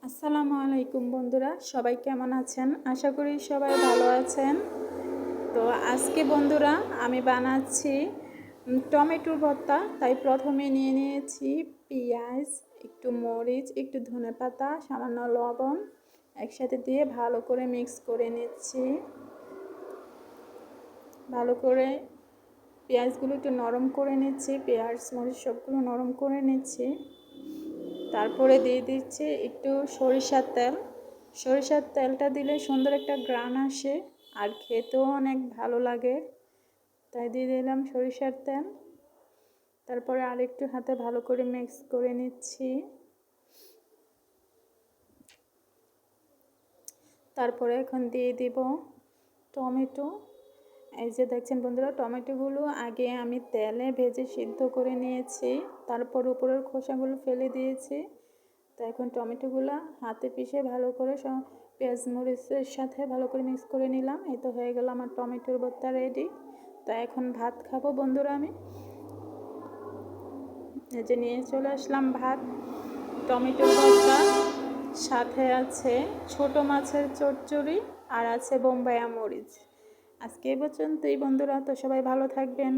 আসসালামু আলাইকুম বন্ধুরা, সবাই কেমন আছেন? আশা করি সবাই ভালো আছেন। তো আজকে বন্ধুরা আমি বানাচ্ছি টমেটোর ভর্তা। তাই প্রথমে নিয়ে নিয়েছি পেঁয়াজ, একটু মরিচ, একটু ধনেপাতা, সামান্য লবণ একসাথে দিয়ে ভালো করে মিক্স করে নিচ্ছি। ভালো করে পেঁয়াজগুলো একটু নরম করে নিচ্ছি, পেঁয়াজ মরিচ সবগুলো নরম করে নিচ্ছি। তারপরে দিয়ে দিচ্ছি একটু সরিষার তেল। সরিষার তেলটা দিলে সুন্দর একটা ঘ্রাণ আসে আর খেতেও অনেক ভালো লাগে, তাই দিয়ে দিলাম সরিষার তেল। তারপরে আরেকটু হাতে ভালো করে মিক্স করে নিচ্ছি। তারপরে এখন দিয়ে দিব টমেটো। এই যে দেখছেন বন্ধুরা, টমেটোগুলো আগে আমি তেলে ভেজে সিদ্ধ করে নিয়েছি, তারপর উপরের খোসাগুলো ফেলে দিয়েছি। তো এখন টমেটোগুলো হাতে পিষে ভালো করে পেঁয়াজ মরিচের সাথে ভালো করে মিক্স করে নিলাম। এই তো হয়ে গেল আমার টমেটোর ভর্তা রেডি। তো এখন ভাত খাবো বন্ধুরা। আমি এই যে নিয়ে চলে আসলাম ভাত, টমেটোর ভর্তা, সাথে আছে ছোট মাছের চচ্চড়ি আর আছে বোম্বাইয়া মরিচ। আজকে এই পর্যন্তই বন্ধুরা, তো সবাই ভালো থাকবেন।